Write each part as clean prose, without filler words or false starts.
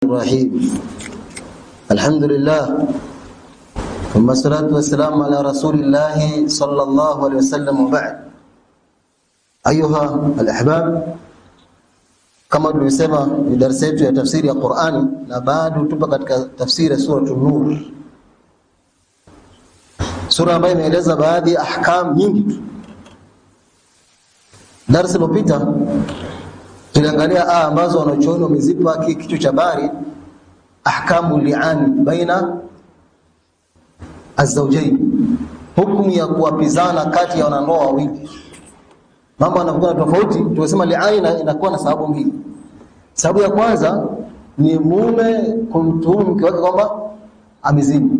الرحيم الحمد لله ثم الصلاة والسلام على رسول الله صلى الله عليه وسلم وبعد. أيها الأحباب, kama tulisema ni darasa yetu ya tafsiri ya Qur'ani na bado tupo katika tafsiri ya sura An-Nur, sura ambayo inaeleza baadhi ya ahkam nyingi. Darasa lililopita tuliangalia aya ambazo wanachuoni wamezipa kichwa cha habari ahkamu li'an baina az-zawjayn, hukumu ya kuapizana kati ya wanandoa wawili. Mambo yanakuwa tofauti. Tunasema li'an inakuwa na sababu mbili. Sababu ya kwanza ni mume kumtuhumu mke wake kwamba amezini.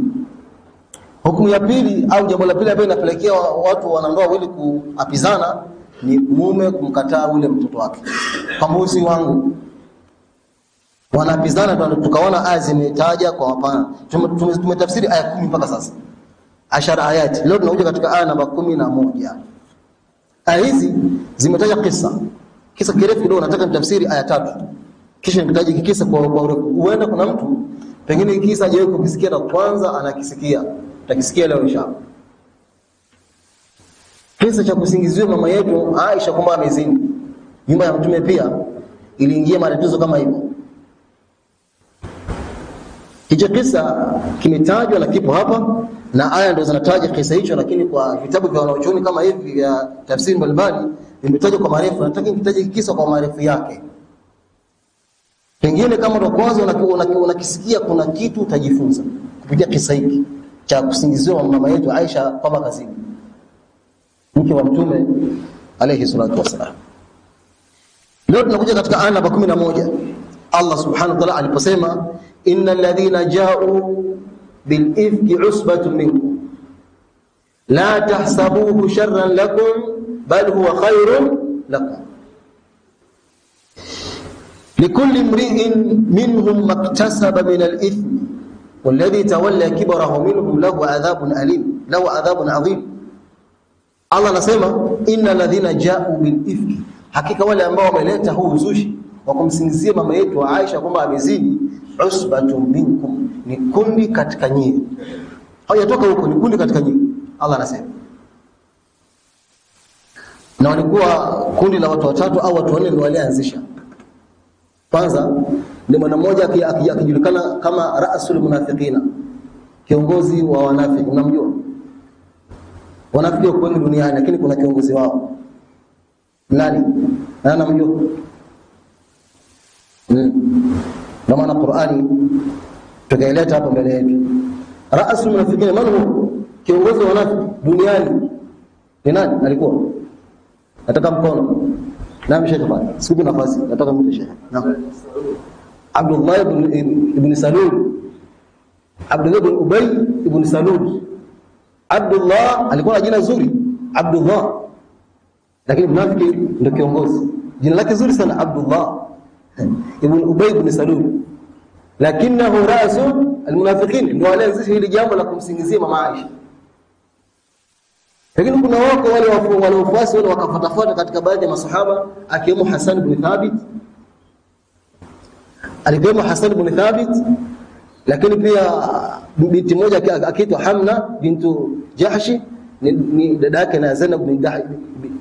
Hukumu ya pili au jambo la pili ambalo linapelekea watu wanandoa wawili kuapizana ni mume kumkataa ule mtoto wake, kwamba usi wangu. Wanapizana, tukaona aya zimetaja kwa mapana. Tumetafsiri aya 10 mpaka sasa, 10 ayati. Leo tunakuja katika aya namba 11. Aya hizi zimetaja kisa kirefu kidogo. Nataka nitafsiri aya 3 kisha nitaje kisa kwa urefu. Huenda kuna mtu pengine kisa hajawahi kukisikia na kwanza anakisikia, utakisikia leo inshallah. Kisa cha kusingiziwa mama yetu Aisha kwamba amezini. Nyumba ya Mtume pia iliingia matatizo kama hivyo. Hicho kisa kimetajwa na kipo hapa na aya ndio zinataja kisa hicho, lakini kwa vitabu vya wanachuoni kama hivi vya tafsiri mbalimbali vimetajwa kwa marefu. Nataka nitaje kisa kwa marefu yake. Pengine kama ndo kwanza unakisikia kuna kitu utajifunza kupitia kisa hiki cha kusingiziwa mama yetu Aisha kwamba kazini, mke wa Mtume alayhi salatu wasalam. Leo tunakuja katika aya namba 11. Allah subhanahu wa ta'ala aliposema innal ladhina ja'u bil ifki usbatun minkum la tahsabuhu sharran lakum bal huwa khairun lakum likulli imri'in minhum maktasaba min al-ithmi walladhi tawalla kibrahu minhum lahu adhabun alim lahu adhabun adhim. Allah anasema innal ladhina ja'u bil ifki, hakika wale ambao wameleta huu uzushi wa kumsingizia mama yetu Aisha kwamba amezini, usbatun minkum, ni kundi katika nyinyi. Hayatoka huko, ni kundi katika nyinyi. Allah anasema, na walikuwa kundi la watu watatu au watu wanne ndio walianzisha. Kwanza ni mwana mmoja akijulikana kama Ra'sul Munafiqina, kiongozi wa wanafiki. Unamjua wanafiki kwa duniani, lakini kuna kiongozi wao. Nani anamjua? Na maana Qur'ani tukaileta hapa mbele yetu. Ra'sul Munafiqina, manu kiongozi wa wanafiki duniani ni nani? Alikuwa nataka mkono na mshaka pale, siku nafasi nataka mtu shehe. Naam, Abdullah ibn Salul, Abdullah ibn Ubay ibn Salul. Abdullah alikuwa na jina zuri, Abdullah, lakini mnafiki ndio kiongozi. Jina lake zuri sana, Abdullah ibn Ubay ibn Salul, lakinahu rasul almunafiqin, ndio alianzisha hili jambo la kumsingizia mama Aisha. Lakini kuna wako wale wafuasi wale wakafuatafuata katika baadhi ya masahaba, akiwemo Hassan ibn Thabit. Alikiwemo Hassan ibn Thabit, lakini pia binti moja akiitwa Hamna bintu Jahsh, ni dada yake na Zainab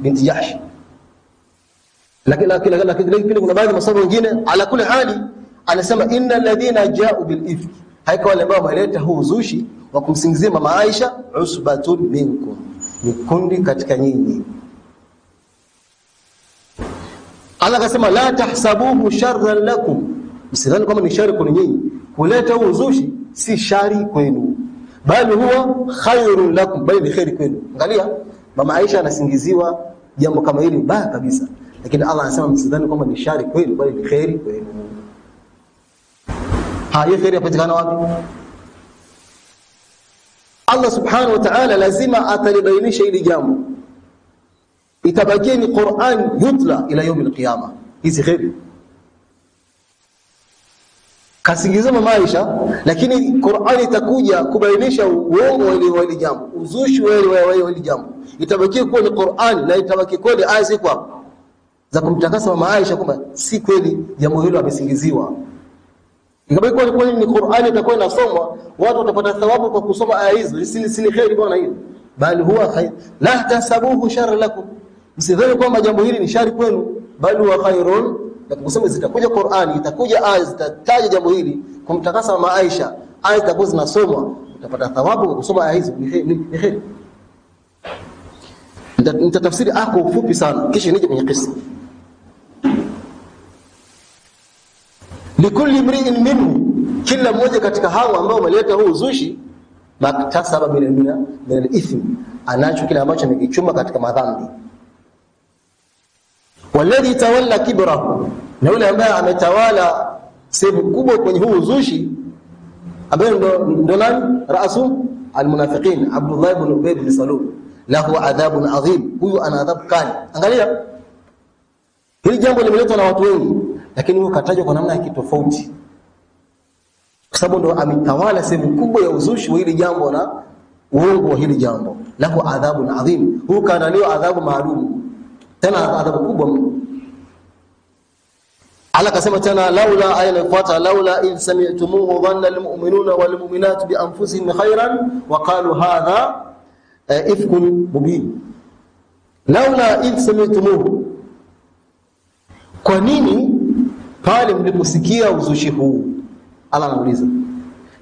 binti Jahsh. Lakini kuna baadhi ya masahaba wengine. Ala kule hali anasema innal ladhina ja'u bil ifki, haika wale ambao wameleta huu uzushi wa kumsingizia mama Aisha, usbatun minkum, ni kundi katika nyinyi. Allah akasema la tahsabuhu sharran lakum, msidhani kama ni shari kwa nyinyi. Kuleta uzushi si shari kwenu, bali huwa khairun lakum, bali ni khairi kwenu. Angalia, mama Aisha anasingiziwa jambo kama hili baya kabisa, lakini Allah anasema msidhani kama ni shari kwenu, bali ni khairi kwenu. Hiyo khairi inapatikana wapi? Allah subhanahu wa ta'ala lazima atalibainisha hili jambo. Itabakia ni Qur'an yutla ila yawm al-qiyamah. Hizi khairi kasingiza mama Aisha, lakini Qur'an itakuja kubainisha uongo wa hili jambo, uzushi wa hili jambo. Itabakia kuwa ni Qur'an na itabaki kweli aya ziko za kumtakasa mama Aisha kwamba si kweli jambo hilo amesingiziwa. Ingawa kwa ni Qur'ani itakuwa inasomwa, watu watapata thawabu kwa kusoma aya hizo. Si khairi bwana hiyo. Bali huwa khair. La tasabuhu sharra lakum. Msidhani kwamba jambo hili ni shari kwenu, bali huwa khairun. Na kusema zitakuja Qur'ani, itakuja aya zitataja jambo hili kumtakasa mama Aisha. Aya zitakuwa zinasomwa, utapata thawabu kwa kusoma aya hizo. Ni khair. Nitatafsiri kwa ufupi sana kisha nije kwenye kisa. Likulli mri'in minhu, kila mmoja katika hao ambao wameleta huu uzushi, maktasaba min al-ithm, anacho kile ambacho amekichuma katika madhambi. Walladhi tawalla kibrahu, na yule ambaye ametawala sehemu kubwa kwenye huu uzushi, ambaye ndo nani? Ra'su al-munafiqin Abdullah ibn Ubay bin Salul, lahu adhabun adhim, huyu ana adhabu kali. Angalia hili jambo limeletwa na watu wengi, lakini huyo katajwa kwa namna ya kitofauti, kwa sababu ndo ametawala sehemu kubwa ya uzushi wa hili jambo na uongo wa hili jambo. Lahu adhabun adhim, huyu kaandaliwa adhabu maalum, tena adhabu kubwa mno. Allah kasema tena, laula ayna ifuata, laula in sami'tumuhu dhanna almu'minuna walmu'minatu bi anfusihim khayran wa qalu hadha ifkun mubin. Laula in sami'tumuhu, kwa nini pale mliposikia uzushi huu? Allah anauliza,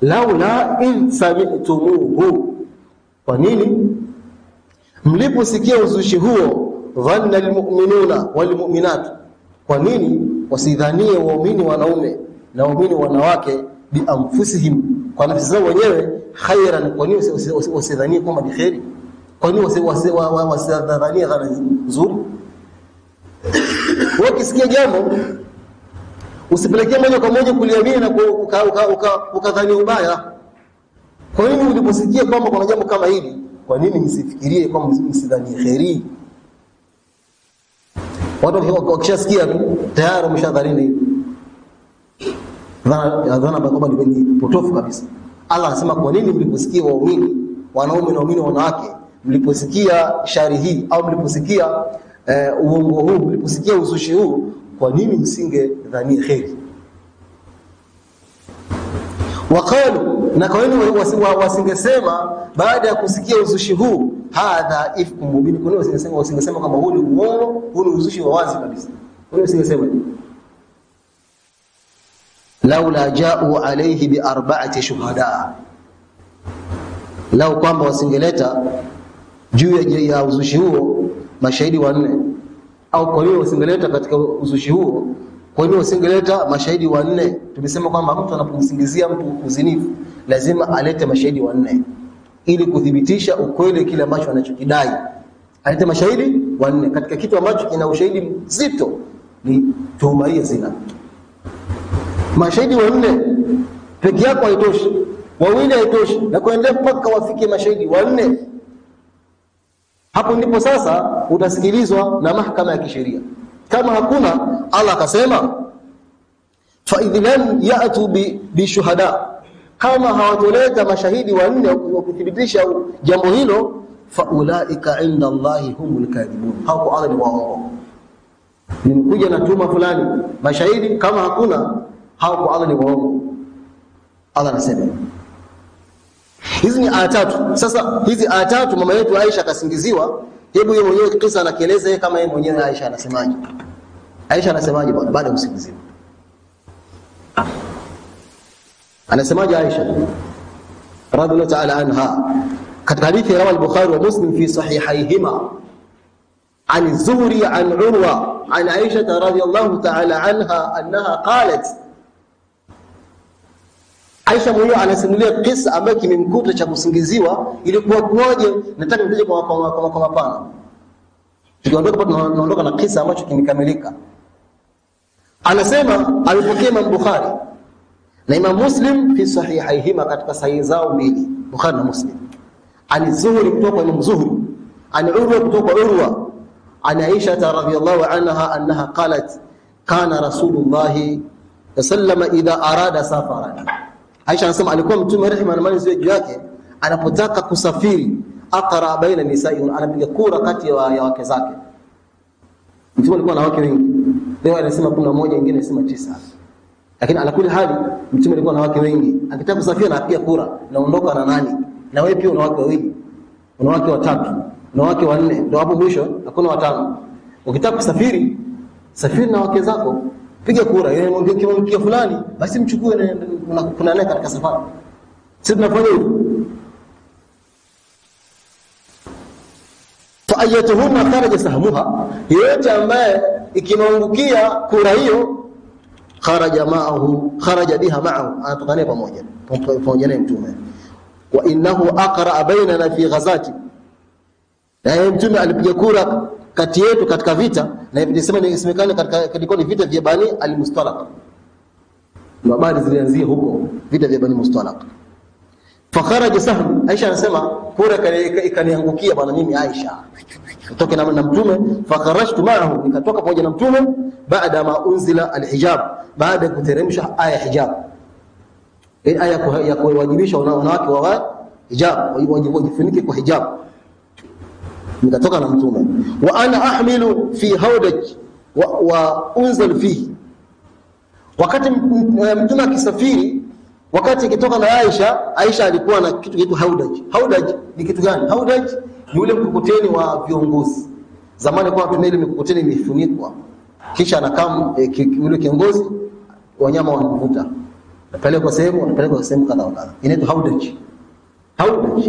laula in sami'tumuhu, kwa nini mliposikia uzushi huo? Dhanna almu'minuna walmu'minatu, kwa nini wasidhanie waumini wanaume na waumini wanawake bi anfusihim, kwa nafsi zao wenyewe, khairan, kwa nini wasidhanie kwamba ni khairi? Kwa nini wasidhanie dhana nzuri? Ukisikia jambo usipelekee moja kwa moja kuliamini na ukadhani ubaya. Kwa nini uliposikia kwamba kuna jambo kama hili, kwa nini msifikirie kwamba msidhani khairi? Watu wakishasikia tu tayari wameshadhani dhana kwamba ni potofu kabisa. Allah anasema, kwa nini mliposikia waumini wanaume na waumini wanawake, mliposikia shari hii au mliposikia uongo huu, mliposikia uzushi huu, kwa nini msingedhania khairi? Waqalu, na kwa nini wasingesema baada ya kusikia uzushi huu, hadha ifkum mubin? Kwa nini wasingesema kama huu ni uongo, huu ni uzushi wa wazi kabisa? Kwa nini wasingesema? Laula ja'u alayhi bi arba'ati shuhada, lau kwamba wasingeleta juu ya uzushi huo mashahidi wanne. Au kwa nini wasingeleta katika uzushi huo, kwa nini wasingeleta mashahidi wanne? Tumesema kwamba mtu anapomsingizia mtu uzinifu lazima alete mashahidi wanne ili kudhibitisha ukweli kile ambacho anachokidai. Alete mashahidi wanne katika kitu ambacho kina ushahidi mzito, ni tuhuma hii zina. Mashahidi wanne pekee yako haitoshi, wawili haitoshi, na kuendelea mpaka wafike mashahidi wanne. Hapo ndipo sasa utasikilizwa na mahakama ya kisheria. Kama hakuna, Allah akasema, fa idhlan ya'tu bi shuhada, kama hawatoleta mashahidi wanne wa kuthibitisha jambo hilo, fa ulaika inda Allahi humul kadhibun, hapo Allah ni waongo. Nimekuja na tuma fulani mashahidi, kama hakuna, hapo Allah ni waongo. Allah anasema hizi ni aya tatu. Sasa hizi aya tatu mama yetu Aisha akasingiziwa. Hebu yeye mwenyewe kisa anakieleza yeye kama yeye mwenyewe Aisha anasemaje. Aisha anasemaje bwana baada ya kusingiziwa? Anasemaje Aisha radhiallahu ta'ala anha katika hadithi ya al-Bukhari wa Muslim fi sahihayhima عن الزهري عن عروة عن عائشة رضي الله تعالى عنها أنها قالت. Aisha mwenyewe anasimulia kisa ambacho kimemkuta cha kusingiziwa. Ilikuwa kuwaje? Nataka nitaje kwa mapana. Tukiondoka hapo tunaondoka na kisa ambacho kimekamilika. Anasema alipokea Imam Bukhari na Imam Muslim fi sahihayhima, katika sahihi zao mbili, Bukhari na Muslim. Ani Zuhri kutoka kwa Imam Zuhri, ani Urwa kutoka kwa Urwa, ani Aisha radhiyallahu anha annaha qalat kana Rasulullah sallallahu idha arada safaran. Aisha anasema alikuwa mtume rehema na amani ziwe juu yake anapotaka kusafiri, aqra baina nisa'i, anapiga kura kati ya wake zake. Mtume alikuwa na wake wengi, leo anasema 11, wengine anasema 9. Lakini ala kuli hali mtume alikuwa na wake wengi. Akitaka kusafiri na apiga kura, naondoka na nani? Na wewe pia una wake wawili. Una wake watatu, una wake wanne, ndio hapo mwisho hakuna watano. Ukitaka kusafiri, safiri na wake zako, piga kura. Yeye mwingine fulani, basi mchukue kuna naye katika safari. Sisi tunafanya hivyo. Fa ayatuhunna kharaja sahmuha, yote ambaye ikimwangukia kura hiyo kharaja biha ma'ahu, anatokana pamoja na mtume. Wa innahu aqra bainana fi ghazati, na mtume alipiga kura kati yetu katika vita, na nilisema isemekana katika vita vya Bani al-Mustalaq. Habari zilianzia huko vita vya Bani Mustalaq. Fa kharaja sahm, Aisha anasema kura ikaniangukia bwana mimi Aisha, kutoka na mtume. Fa kharajtu ma'ahu, nikatoka pamoja na mtume baada ma unzila al-hijab, baada kuteremsha aya hijab. Aya ya kuwajibisha wanawake wa hijab, wajifunike kwa hijab. Nikatoka na mtume. Wa ana ahmilu fi hawdaj wa unzal fihi, wakati mtume akisafiri, wakati kitoka na Aisha alikuwa na kitu kitu hawdaj. Hawdaj ni kitu gani? Hawdaj ni ule mkokoteni wa viongozi. Zamani kwa tumeli mkokoteni imefunikwa, kisha anakaa yule kiongozi, wanyama wanavuta, napeleka sehemu kadha wa kadha, inaitwa hawdaj. Hawdaj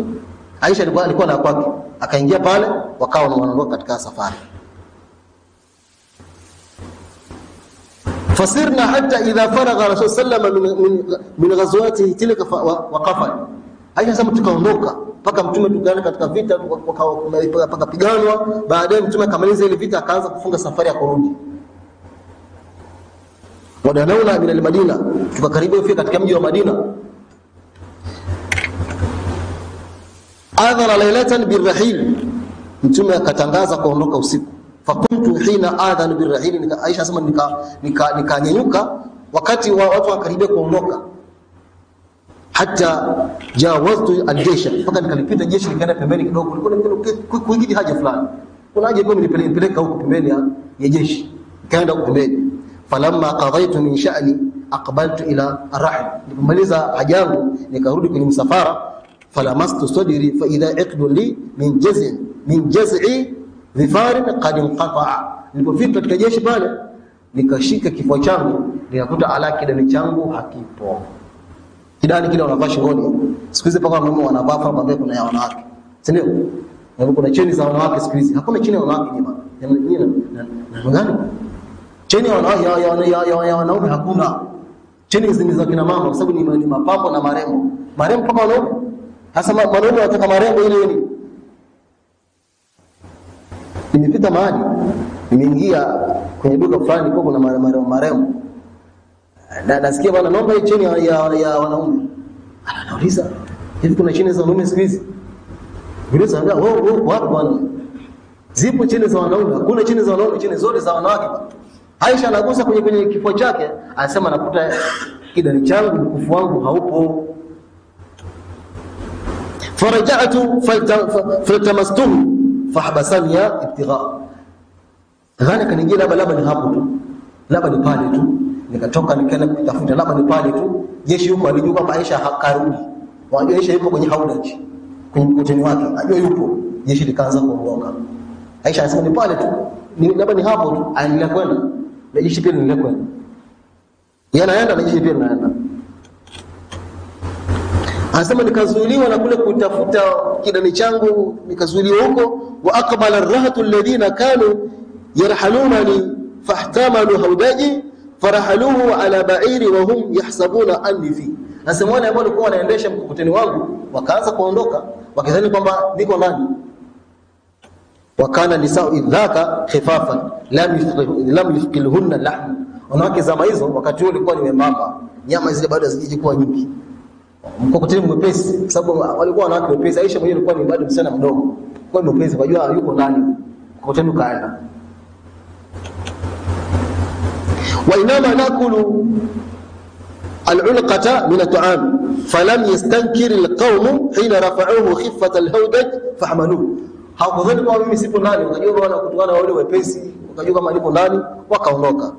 Aisha alikuwa na kwake, akaingia pale, wakawa wanaondoka katika safari. Fasirna hatta idha faragha Rasul sallallahu min ghazwatihi tilka waqafa. Aisha sema tukaondoka mpaka mtume tukaenda katika vita, mpaka piganwa. Baadaye mtume akamaliza ile vita, akaanza kufunga safari ya kurudi. Wadanauna min al-Madina, tukakaribia kufika katika mji wa Madina. Adhana laylatan birrahil, mtume akatangaza kuondoka usiku. Fakuntu hina adhan birrahil, Aisha sema nikanyanyuka wakati watu wakaribia kuondoka, hata jawaztu aljesha, mpaka nikalipita jeshi, nikaenda pembeni kidogo, kulikuwa kuingidi haja fulani, kuna haja kwa nilipeleka huko pembeni ya jeshi, nikaenda huko pembeni. Falamma qadaytu min sha'ni aqbaltu ila arrahil, nilipomaliza haja yangu nikarudi kwenye msafara. Falamastu sadri fa idha iqdun li min jaz'i dhifarin qad inqata'a, nilipofika katika jeshi pale nikashika kifua changu, nikakuta ala kidani changu hakipo. Kidani kile wanavaa shingoni, siku hizi paka wanaume wanavaa hapa, pambe kuna ya wanawake, si ndio? Na kuna cheni za wanawake siku hizi, hakuna cheni ya wanawake na gani? Cheni ya wanaume hakuna. Cheni hizi za kina mama, kwa sababu ni mapambo na marembo paka wanaume. Hasa wanaume wanataka marembo ile ni. Nimepita mahali, nimeingia kwenye duka fulani, kwa kuna marembo. Na nasikia bwana, naomba cheni ya wanaume. Anauliza, hivi kuna cheni za wanaume siku hizi? Vile sasa wapi bwana? Zipo cheni za wanaume, hakuna cheni za wanaume, cheni zote za wanawake. Aisha anagusa kwenye kifua chake, anasema nakuta kidani changu, mkufu wangu haupo. Faraja'tu faltamastuhu fahbasani ya ibtigha. Dhani kanijia labda ni hapo tu, labda ni pale tu, nikatoka nikaenda kutafuta, labda ni pale tu. Jeshi huko alijua kwamba Aisha hakarudi, wajua Aisha yupo kwenye hawdaj, kwenye mkuteni wake, ajua yupo. Jeshi likaanza kuondoka. Aisha anasema ni pale tu, labda ni hapo tu, anaendelea kwenda, na jeshi pia linaendelea kwenda, yanaenda na jeshi pia linaenda. Anasema nikazuiliwa na kule kutafuta kidani changu, nikazuiliwa huko. Wa aqbala ar-rahatu alladhina kanu yarhalunani fahtamalu hawdaji farahaluhu ala ba'iri wa hum yahsabuna anni fi. Anasema wale ambao walikuwa wanaendesha mkokoteni wangu wakaanza kuondoka wakidhani kwamba niko ndani. Wakana nisa'u idhaka khifafan lam yufqilhunna lahm, wanawake zama hizo wakati huo walikuwa ni wembamba, nyama zile bado hazijikuwa nyingi. Mkokoteni mwepesi, sababu walikuwa wanawake wepesi. Aisha mwenyewe alikuwa ni bado msichana mdogo, kwa mwepesi, wajua yuko ndani, mkokoteni kaenda. Wa inama nakulu al-ulqata min at-ta'am falam yastankir al-qawm hina rafa'uhu khiffat al-hawdaj fahmaluhu. Hakudhani kwa mimi sipo ndani, wakajua wana kutokana wale wepesi, wakajua kama nipo ndani, wakaondoka.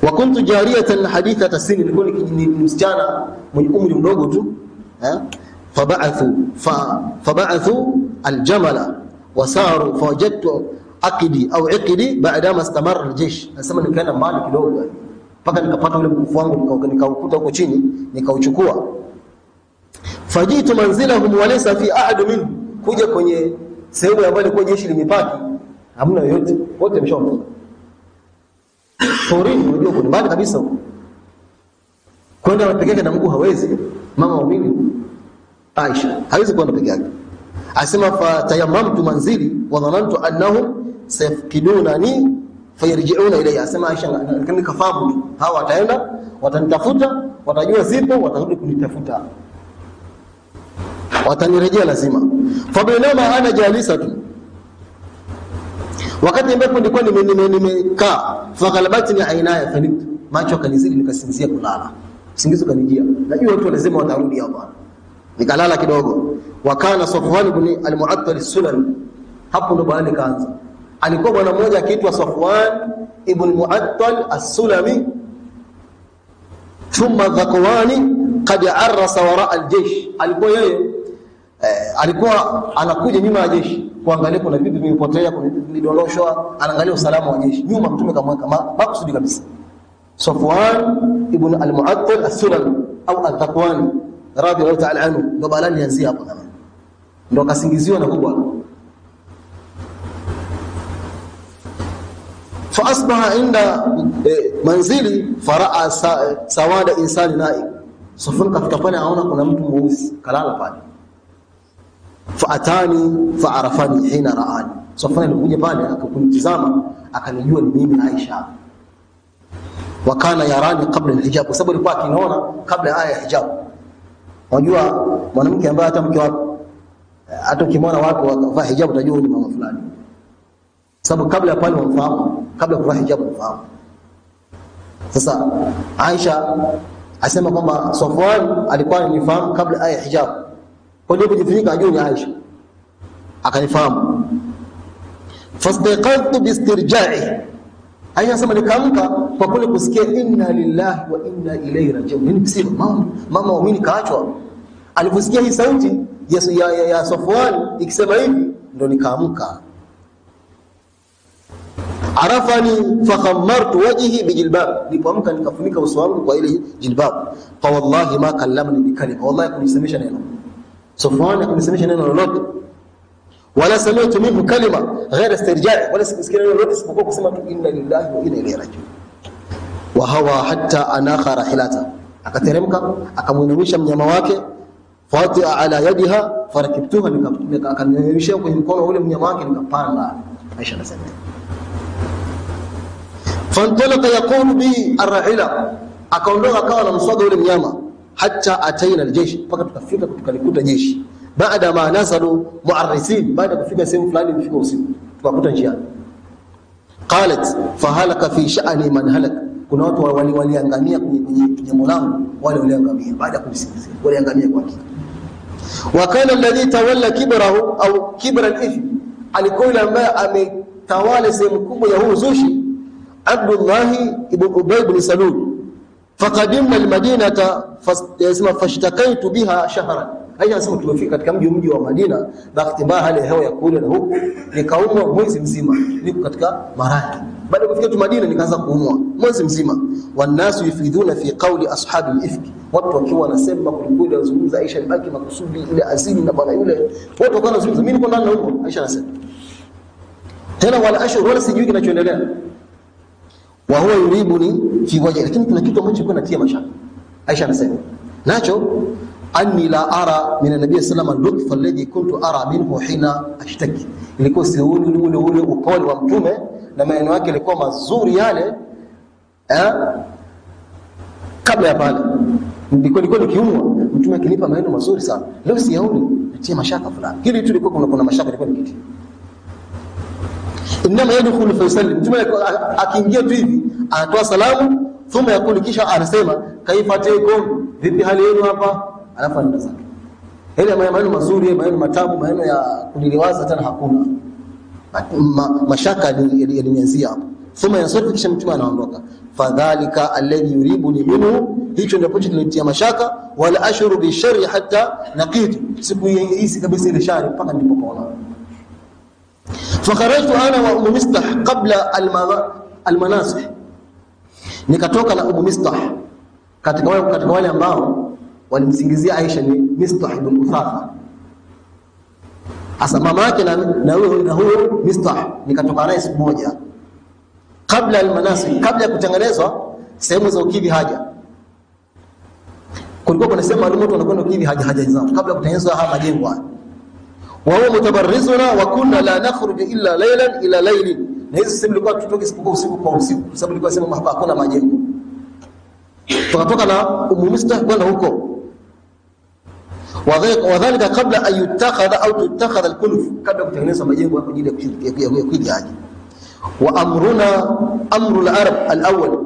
wa kuntu jariyatan hadithata sini, nilikuwa ni msichana mwenye umri mdogo tu. Faba'athu aljamala wasaru fawajadtu aqidi au iqidi baada ma istamara aljesh. Nasema nikaenda mbali kidogo mpaka nikapata ule mkufu wangu nikaukuta huko chini nikauchukua. Fajitu manzilahum wa laysa fi ahad minhum, kuja kwenye sehemu ambayo ilikuwa jeshi limepaki hamna yoyote, wote wameshaondoka. Porini, unajua kuna mbali kabisa huko. Kwenda peke yake na mguu hawezi. Mama muumini Aisha hawezi kwenda peke yake. Asema fa tayammamtu manzili wa dhanantu annahum sayafkidunani fayarji'una ilayya. Asema Aisha nikafahamu hawa wataenda watanitafuta, watajua zipo, watarudi kunitafuta, watanirejea lazima. Fa bainama ana jalisatu, wakati ambapo nilikuwa nimekaa, faghalabatni ainaya fanimtu, macho kanizidi nikasinzia kulala, usingizi kanijia, najua watu lazima watarudi hapa, nikalala kidogo. Wakana Safwan ibn al-Mu'attal as-Sulami, hapo ndo baada kaanza. Alikuwa bwana mmoja akiitwa Safwan ibn Mu'attal as-Sulami, thumma Dhakwani qad arrasa wara al-jaysh. Alikuwa yeye alikuwa anakuja nyuma ya jeshi kuangalia kuna vipi vimepotea, kuna vipi vilidondoshwa, anaangalia usalama wa jeshi nyuma. Mtume kamweka makusudi kabisa Safwan ibn al-Mu'attal as-Sulami au al-Dhakwani radhiyallahu ta'ala anhu, ndo balani yanzia hapo, kama ndo akasingiziwa na kubwa. Fa asbaha inda manzili faraa sawada insani naib. Safwan kafika pale aona kuna mtu mweusi kalala pale. Fa atani fa arafani hina raani. Safwan alikuja pale akakunitizama akanijua ni mimi Aisha. Wa kana yarani kabla alhijab, sababu alikuwa akiniona kabla aya ya hijab. Unajua mwanamke ambaye hata mke wako hata ukimwona watu wakavaa hijab utajua ni mama fulani, sababu kabla pale wamfahamu, kabla kuvaa hijab wamfahamu. Sasa Aisha asema kwamba Safwan alikuwa ananifahamu kabla aya hijab, kwa hiyo kujifunika ajue ni Aisha, akanifahamu. Fastaqaltu bistirja'i, Aisha asema nikaamka kwa kule kusikia inna lillahi wa inna ilayhi raji'un. Nini kusema mama muumini kaachwa. Aliposikia hii sauti ya Safwan ikisema hivi ndo nikaamka. Arafani fakhammartu wajhi bijilbab, nilipoamka nikafunika uso wangu kwa ile jilbab. Fa wallahi ma kallamni bikalima, wallahi kunisemesha neno Safwan, kunisemesha neno lolote, wala sami'tu minhu kalima ghayra istirja'i, wala sikusikia neno lolote isipokuwa kusema tu inna lillahi wa inna ilayhi raji'un. Wa hawa hatta anakha rahilata, akateremka akamuinamisha mnyama wake, fati'a ala yadiha farakibtuha, akaniinamisha kwenye mkono ule mnyama wake nikapanda. Aisha anasema fantalaka yaqulu bi arrahila, akaondoka akawa na mswaga ule mnyama, hatta ataina aljeshi, mpaka tukafika tukalikuta jeshi. Baada ma nasalu mu'arrisin, baada kufika sehemu fulani mfika usiku tukakuta njiani. Qalat fahalaka fi sha'ni man halaka, kuna watu waliangamia kwenye jambo langu, wale waliangamia baada kulisikizia, waliangamia kwa hakika. Wa kana alladhi tawalla kibrahu au kibra al-ithm, alikuwa yule ambaye ametawala sehemu kubwa ya huu zushi, Abdullah ibn Ubay ibn Salul. Faqadimna al-Madinata fashtakaitu biha shahran. Aisha anasema tumefika katika mji wa Madina, bahati mbaya hali ya hewa ya kule na huku, nikaumwa mwezi mzima, niko katika maradhi. Baada ya kufika tu Madina nikaanza kuumwa mwezi mzima. Wanasu yufiduna fi qawli ashabi al-ifk, watu wakiwa wanasema kulikuwa wazungumza Aisha ibaki makusudi ile azini na bwana yule, watu wakaanza kuzungumza, mimi niko ndani na huko. Aisha anasema tena wala ashur, wala sijui kinachoendelea. Wa huwa yuribuni fi wajhi, lakini kuna kitu ambacho kinatia mashaka. Aisha anasema nacho anni la ara min an-nabiy sallallahu alayhi wasallam al-lutf alladhi kuntu ara minhu hina ashtaki, ilikuwa sioni ule upole wa mtume na maneno yake yalikuwa mazuri yale kabla ya pale. Nilikuwa nikiumwa mtume akinipa maneno mazuri sana, leo siyaoni, natia mashaka fulani. Hili tu lilikuwa kuna mashaka, ilikuwa ni kitu. Inma yadkhulu fa yusallim, mtume akiingia tu hivi anatoa salamu, thumma yakuli, kisha anasema kaifa taykum, vipi hali yenu hapa, alafu anaenda zake. Ile maneno mazuri, maneno matamu, maneno ya kuniliwaza tena hakuna. Mashaka yalianzia hapo. thumma yansarifu, kisha mtume anaondoka. Fadhalika alladhi yuribuni minhu, hicho ndio kitu kinatia mashaka. Wala ashuru bi sharri hatta naqitu, siku hii kabisa ile shari mpaka nilipoona. Fakharajtu ana wa Mistah qabla almanasih, nikatoka na Mistah katika wale ambao walimsingizia Aisha ni Mistah ibn Uthatha. Asa mama yake na huyo Mistah, nikatoka naye siku moja kabla almanasik, kabla ya kutengenezwa sehemu za ukidhi haja. Kulikuwa kuna sehemu maalum watu wanakwenda ukidhi haja zao kabla ya kutengenezwa haya majengo haya. Wa huwa mutabarrizuna wa kunna la nakhruju illa laylan ila laylin, na hizo sehemu ilikuwa tutoke isipokuwa usiku kwa usiku, kwa sababu ilikuwa sehemu hakuna majengo. Tukatoka na Mistah kwenda huko. Wadhalika kabla an yutakhadha au tutakhadha alkuluf, kabla kutengeneza majengo kwa ajili ya ukidhi haja. Wa amru al-arab al-awwal,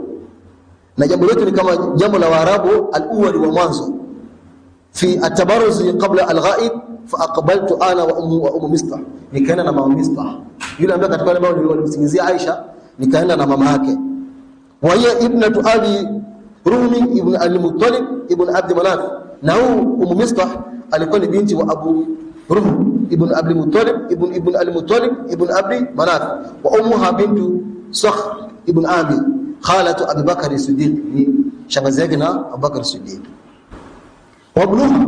na jambo letu ni kama jambo la Waarabu al-awwal wa mwanzo. Fi at-tabarruz qabla al-ghaib fa aqbaltu ana wa Mistah, nikaenda na mama Mistah yule ambaye katika wale ambao walimsingizia Aisha, nikaenda na mama yake. Wa hiya ibnatu Abi Rumi ibn al-Muttalib ibn Abd Manaf, na huyu Mistah alikuwa ni binti wa Abu Ruhm ibn Abd Muttalib ibn al-Muttalib ibn Abd Manaf, wa ummuha bintu Sakhr ibn Abi khalatu Abi Bakr as-Siddiq, ni shangazi yake na Abu Bakr as-Siddiq. Wa ibnuha,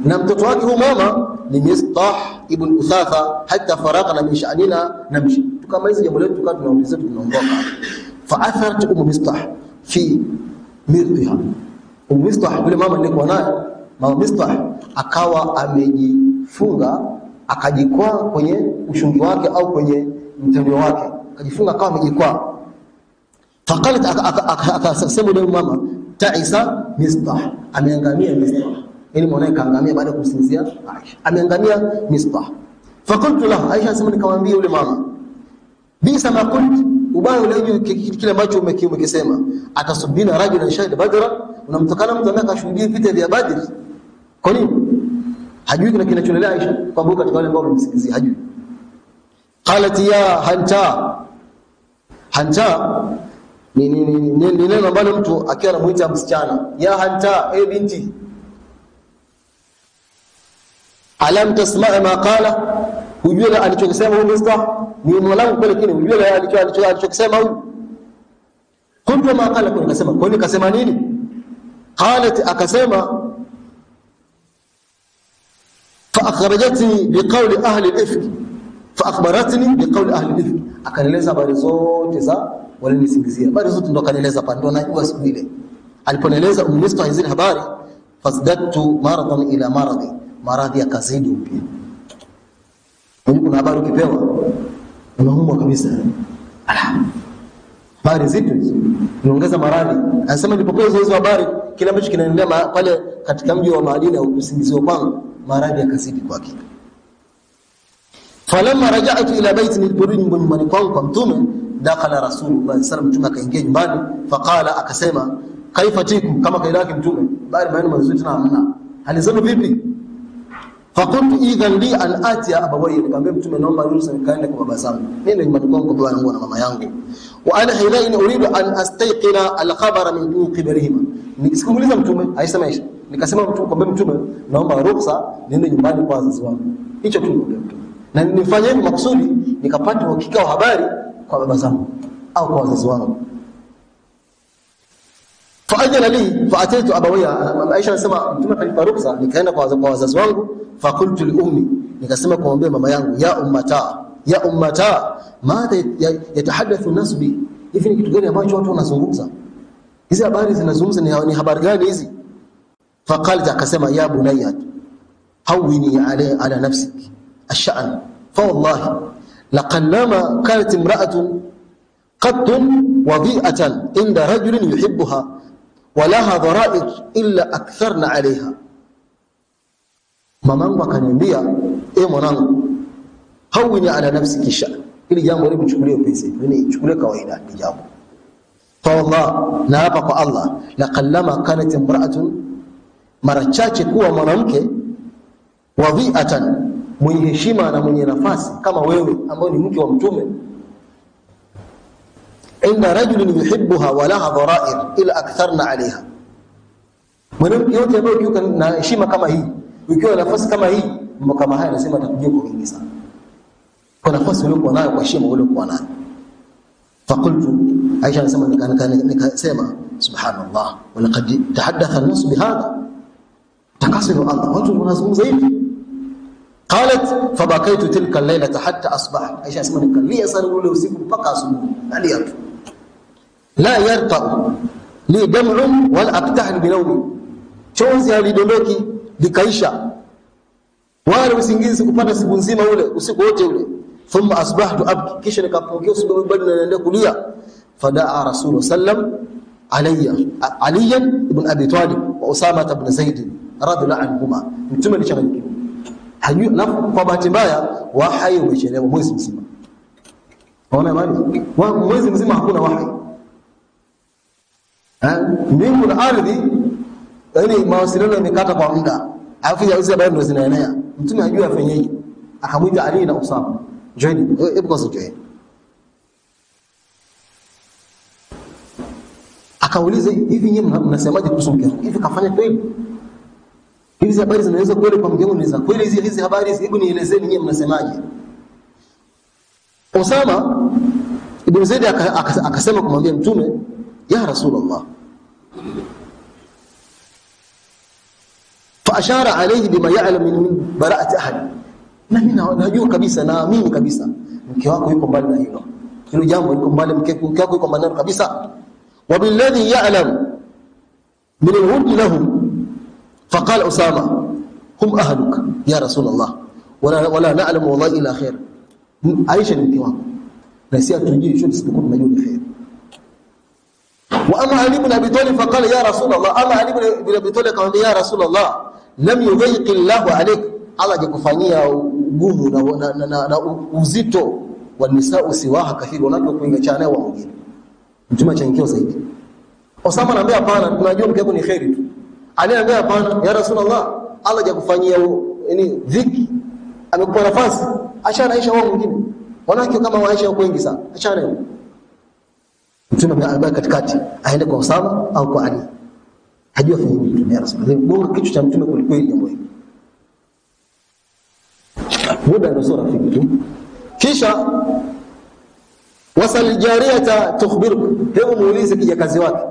na mtoto wake huyu mama ni Mistah ibn Uthatha. Hatta faraqna min sha'nina namshi, tukamaliza jambo letu tukawa tunaongeza tunaondoka. Fa atharat Mistah fi mirdiha, Mistah yule mama nilikuwa naye, mama Mistah akawa amejifunga, akajikwaa kwenye ushungi wake au kwenye mtembeo wake, akajifunga akawa amejikwaa. Faqalat, akasema yule mama, ta'isa Mistah, ameangamia Mistah, yani mwanae kaangamia baada ya kumsinzia Aisha, ameangamia Mistah. Faqultu lahu, Aisha asema nikamwambia yule mama, bisa ma qult, ubaya ule kile ambacho umekisema, atasubina rajulan shahida badra, unamtokana mtu ambaye kashuhudia vita vya Badr. Kwa nini? Hajui kile kinachoendelea Aisha kwa sababu katika wale ambao wamemsikizia hajui. Qalat ya hanta ni neno ambalo mtu akiwa anamuita msichana, ya hanta, binti, alam tasma' ma qala, hujue alichokisema huyu Mistah ni mwanangu kweli, kile hujue alichokisema huyu. Kuntu ma qala, kwa nikasema, kwa nini kasema nini? Qalat, akasema, fa akhbarajatni biqawli ahli al-ifk, fa akhbaratni biqawli ahli al-ifk, akanieleza habari zote za wale nisingizia, habari zote ndo akanieleza pande, ndo najua siku ile aliponieleza Mistah hizi habari. Fasdadtu maradan ila maradi, maradhi yakazidi upya. Kuna habari ukipewa unaumwa kabisa, habari zito hizo unaongeza maradhi. Anasema nilipopewa hizo habari, kile ambacho kinaendelea pale katika mji wa Madina au kusingizio kwangu, maradhi yakazidi kwa hakika. Falamma raja'tu ila baiti, niliporudi nyumbani kwangu kwa mtume, dakhala Rasulullah sallallahu alaihi wasallam, mtume akaingia nyumbani. Faqala, akasema, kaifa tikum, kama kaida yake mtume, bali maneno mazuri tena hamna, hali zenu vipi? Faqultu idhan li an atiya abawayya, nikamwambia mtume, naomba ruhusa nikaende kwa baba zangu, nenda nyumbani kwangu kwa baba yangu na mama yangu. Wa ana hidaini uridu an astayqina al-khabara min qiblihima, nikisimuliza mtume aisema Aisha, nikasema kwa mtume, naomba ruhusa niende nyumbani kwa wazazi wangu. Hicho tu ndio mtume, na nifanye hivyo makusudi nikapata uhakika wa habari kwa baba zangu au kwa wazazi wangu. Faajala li faataitu abawayya, Aisha anasema mtume kanipa ruhusa nikaenda kwa wazazi wangu. Faqultu li ummi, nikasema kumwambia mama yangu, ya ummata madha yatahaddathu an-nas bi, hivi ni kitu gani ambacho watu wanazungumza? Hizi habari zinazungumza ni habari gani hizi? Faqalat, akasema, ya bunayya hawini ala nafsik ash-sha'n, fa wallahi laqallama kanat imra'atun qattun wadhi'atan inda rajulin yuhibbuha wa laha dhara'iq illa aktharna 'alayha. Mamangu akaniambia, mwanangu, hawini ala nafsiki sha, ili jambo hili mchukulie pesa, yani chukulie kawaida ni jambo. Fa wallah, na hapa kwa Allah, laqallama kanat imra'atun, mara chache kuwa mwanamke, wadhi'atan, mwenye heshima na mwenye nafasi kama wewe, ambaye ni mke wa mtume, inna rajulun yuhibbuha wa laha dharair ila aktharna 'alayha. Mwanamke yote ambaye ukiwa na heshima kama hii, ukiwa na nafasi kama hii, mambo kama haya nasema atakujia kwa wingi sana. Kwa nafasi uliokuwa nayo, kwa heshima uliokuwa nayo. Faqultu, Aisha anasema nikasema subhanallah wa laqad tahaddatha an-nas bihadha. Takasiru Allah, watu wanazungumza hivi. Qalat fabakaitu tilka al-laylata hatta asbah. Aisha anasema nikalia sana ule usiku mpaka asubuhi. Nalia tu. La yarqa li dam'un wala aktahil binawmi. Chozi halidondoki likaisha. Wala usingizi kupata siku nzima ule, usiku wote ule. Thumma asbahtu abki, kisha nikapokea usiku bado naendelea kulia. Fadaa Rasulullah sallam Ali ibn Abi Talib wa Usama ibn Zaid radhiallahu anhuma. Mtume alichanganyikiwa. Hajui alafu kwa bahati mbaya wahyi umechelewa mwezi mzima. Unaona maana? Mwezi mzima hakuna wahyi. Mbingu na ardhi yani mawasiliano yamekata kwa muda. Alafu hizo habari ndo zinaenea. Mtume hajui afanyeje. Akamwita Ali na Usama. Join. Hebu kwanza join. Akauliza hivi nyinyi mnasemaje kuhusu mke wangu? Hivi kafanya kweli? Hizi habari zinaweza kweli kwa mke wangu ni za kweli hizi habari hebu nielezeni nyinyi mnasemaje? Usama ibn Zaid akasema kumwambia Mtume, ya Rasulullah. Fa ashara alayhi bima ya'lam min bara'ati ahli. Na mimi najua kabisa, naamini kabisa mke wako yuko mbali na hilo. Hilo jambo liko mbali, mke wako yuko mbali kabisa. وبالذي يعلم من الود لهم. فقال أسامة هم أهلك يا رسول الله ولا نعلم والله إلا خير. عائشة نمكيوان نسيئة تنجيه شو تستكون مجهول خير. وأما علي بن أبي طالب فقال يا رسول الله. أما علي بن أبي طالب قال يا رسول الله لم يضيق الله عليك. الله jakufanyia ugumu na uzito wa nisaa siwaha kathiri wanapokuingachana nao wengine. Mtume achangikiwa zaidi. Osama anambia hapana, tunajua mke wako ni khairi tu. Ali anambia hapana, ya Rasulullah, Allah jakufanyia yani dhiki. Amekupa nafasi, achana Aisha wao mwingine. Wanawake kama Aisha wako wengi sana. Achana yeye. Mtume anambia katikati, aende kwa Osama au kwa Ali. Hajua fanya nini ya Rasulullah. Ndio kitu cha Mtume kulikweli jambo hili. Muda ndio sura fiki tu. Kisha wasal jariyata tukhbiruka, hebu muulize kijakazi wake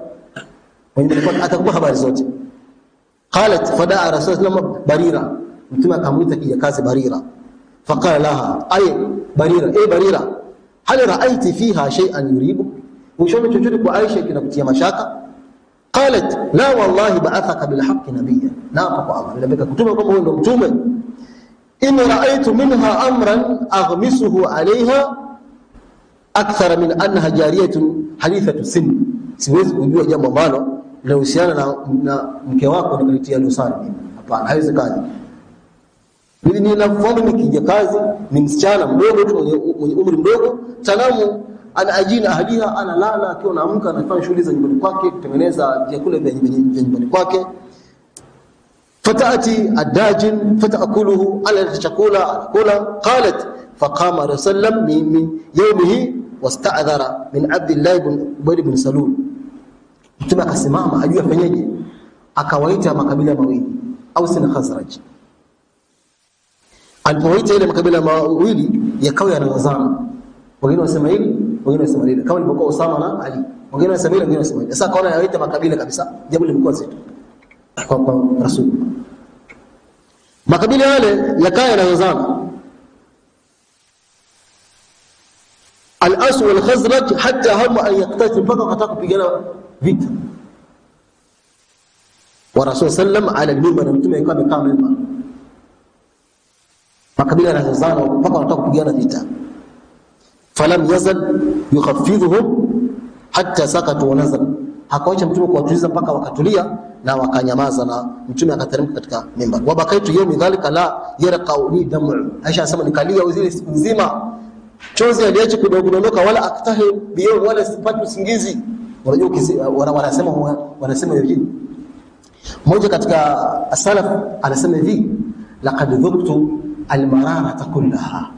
mwenye atakupa habari zote. Qalat fadaa Rasulullah Barira. Mtume akamwita kijakazi Barira. Faqala laha ay Barira, Barira, hal ra'aiti fiha shay'an yuribu? Ushaona chochote kwa Aisha kinakutia mashaka? Qalat la wallahi ba'athaka bil haqqi nabiyya. Naapa kwa Allah, nabika kutuma kama wewe ndo mtume. In ra'aytu minha amran aghmisuhu 'alayha akthara min annaha jariyatun hadithatu sin. Siwezi kujua jambo ambalo linahusiana na mke wako nikalitia dosari. Hapana, haiwezekani. Mimi ninafahamu ni kijakazi, ni msichana mdogo tu mwenye umri mdogo, tanamu ana ajina ahliha, analala akiwa anaamka anafanya shughuli za nyumbani kwake, kutengeneza vyakula vya nyumbani kwake. Fatati adajin fatakuluhu, ala chakula kula. Qalat faqama Rasulullah min yawmihi wasta'dhara min Abdullah ibn Ubay ibn Salul. Mtume akasimama ajua fanyeje, akawaita makabila mawili Aus na Khazraj. Alipowaita ile makabila mawili yakawa yanazana, wengine wasema hili, wengine wasema hili, kama ilivyokuwa Usama na Ali, wengine wasema hili, wengine wasema hili. Sasa kaona yaita makabila kabisa, jambo limekuwa zito kwa Rasul. Makabila yale yakawa yanazana, Al-Aws wal Khazraj hatta hamu an yaqtatil, mpaka wakataka kupigana vita. Wa Rasul sallam ala al-mimbar, mtume akawa amekaa mimbar. Makabila yanazana mpaka wanataka kupigana vita. Falam yazal yukhaffidhuhum hatta sakatu wa nazal. Hakaacha mtume kuwatuliza mpaka wakatulia na wakanyamaza, na mtume akateremka katika mimbar. Wa bakaitu yawmi dhalika la yarqa li dam'u. Aisha anasema nikalia uzile siku nzima, chozi aliacha kudondoka, wala aktahi biyo, wala sipati usingizi. Unajua wanasema hivi. Mmoja katika as-salaf anasema hivi, laqad dhuktu al-mararata kullaha,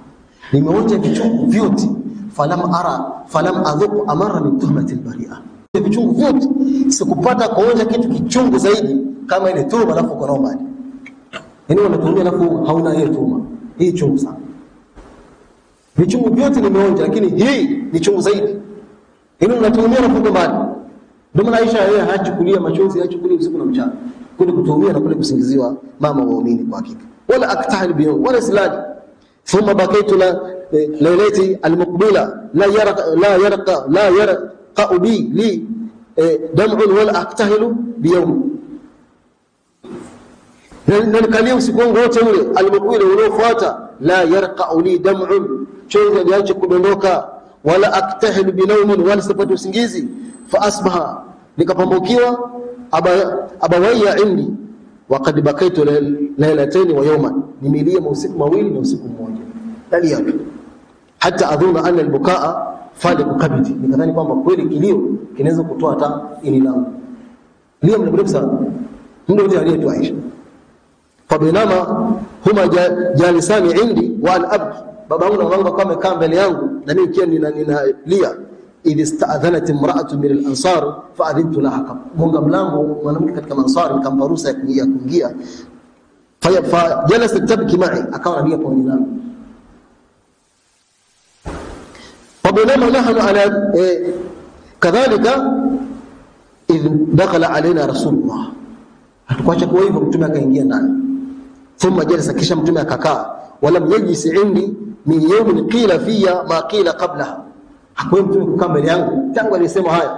nimeonja vichungu vyote. falam adhuq amara min tuhmati albari'a. Vichungu vyote sikupata kuonja kitu kichungu zaidi kama ile tuhuma alafu kwa normal. Yaani unatumia alafu hauna hiyo tuhuma. Hii chungu sana. Vichungu vyote nimeonja lakini hii ni chungu zaidi. Yaani unatumia alafu kwa mbali. Ndio maana Aisha yeye hachukulia machozi, hachukulia usiku na mchana. Kule kutumia na kule kusingiziwa mama waumini kwa hakika. Wala aktahil biyawm wala silali. Thumma bakaitu laylati almuqbila la yarqa bi li dam'un wala aktahilu biyawm. Nalikalia usiku wangu wote ule almuqbila unaofuata la yarqa li dam'un, chozi liache kudondoka, wala aktahilu binawmin, wala sipati usingizi. Fa asbaha, nikapambukiwa abawaya indi waqad bakaitu laylatayn wa yawman, nimelia usiku mawili na usiku mmoja ndani yake, hata adhuna anna albukaa faliq qabdi, nikadhani kwamba kweli kilio kinaweza kutoa hata ini langu. Lia mrefu sana ndio ndiye tu Aisha. Fa binama huma jalisani indi wa an abki, babangu na mamangu kama kaa mbele yangu na mimi kia ninalia. Idh ista'dhanat imra'atu min al-ansar fa'adhintu laha, gonga mlango mwanamke katika Ansar nikampa ruhusa ya kuingia. Fa jalasat tabki ma'i, akawa analia pamoja nami. Fabinama nahnu ala kadhalika idh dakhala alaina rasulullah, hatukuacha kwa hivyo mtume akaingia ndani. Thumma jalasa, kisha mtume akakaa. Walam yajlis indi min yawmin qila fiya ma qila qablaha, hakuwa mtume kukaa mbele yangu tangu alisema haya,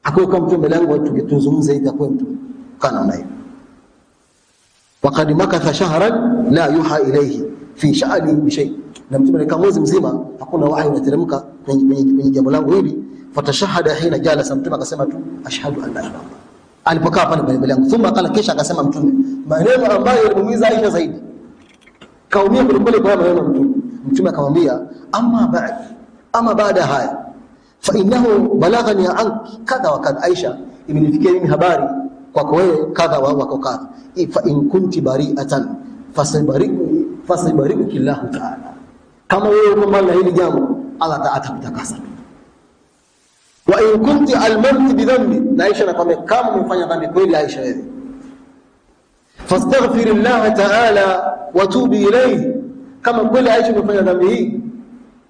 hakuwa kama mtume mbele yangu tukizungumza hivi, hakuwa mtume kana naye. Waqad makatha shahran la yuha ilayhi fi sha'ni bi shay, na mtume alikaa mwezi mzima hakuna wahi unateremka kwenye jambo langu hili. Fatashahada hina jalasa, mtume akasema tu ashhadu an la ilaha illallah alipokaa pale mbele yangu. Thumma qala, kisha akasema mtume maneno ambayo yalimuumiza Aisha zaidi, kaumia kulikole kwa maneno mtume. Mtume akamwambia ama baada haya fa innahu balaghani anki kadha wa kadha, Aisha imenifikia mimi habari kwako wewe kadha wa kadha. Fa in kunti bari'atan fasabariku Allah ta'ala, kama wewe uko mbali na hili jambo Allah atakutakasa. Wa in kunti almanti bidhambi, na Aisha anakuambia kama umefanya dhambi kweli Aisha wewe, fastaghfirillah ta'ala wa tubi ilayhi, kama kweli Aisha umefanya dhambi hii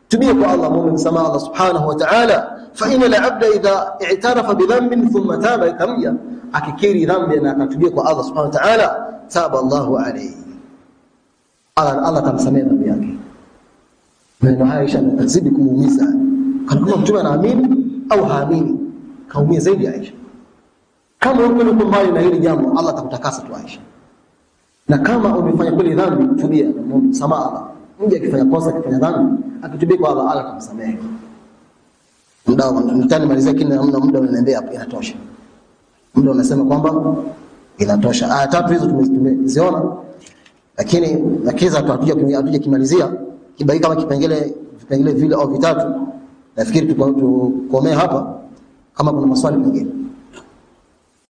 tubia kwa Allah, muombe msamaha Allah subhanahu wa ta'ala. Fa inna al-'abda idha i'tarafa bi dhanbin thumma taba kamya, akikiri dhambi na akatubia kwa Allah subhanahu wa ta'ala, taba Allahu alayhi, Allah tamsamehe dhambi yake. Na Aisha anazidi kumuumiza, kama mtume anaamini au haamini, kaumia zaidi Aisha. Kama wewe uko mbali na hili jambo, Allah atakutakasa tu Aisha, na kama umefanya kweli dhambi tubia, muombe msamaha Allah. Mje akifanya kosa, akifanya dhambi, akitubia kwa Allah, Allah atamsamehe. Mtani malizia kile muda unaniambia hapo inatosha. Muda unasema kwamba inatosha. Aya tatu hizo tumeziona, lakini nakiza tutakuja kimalizia kibaki kama vipengele vile au vitatu. Nafikiri tukomee hapa, kama kuna maswali mengine.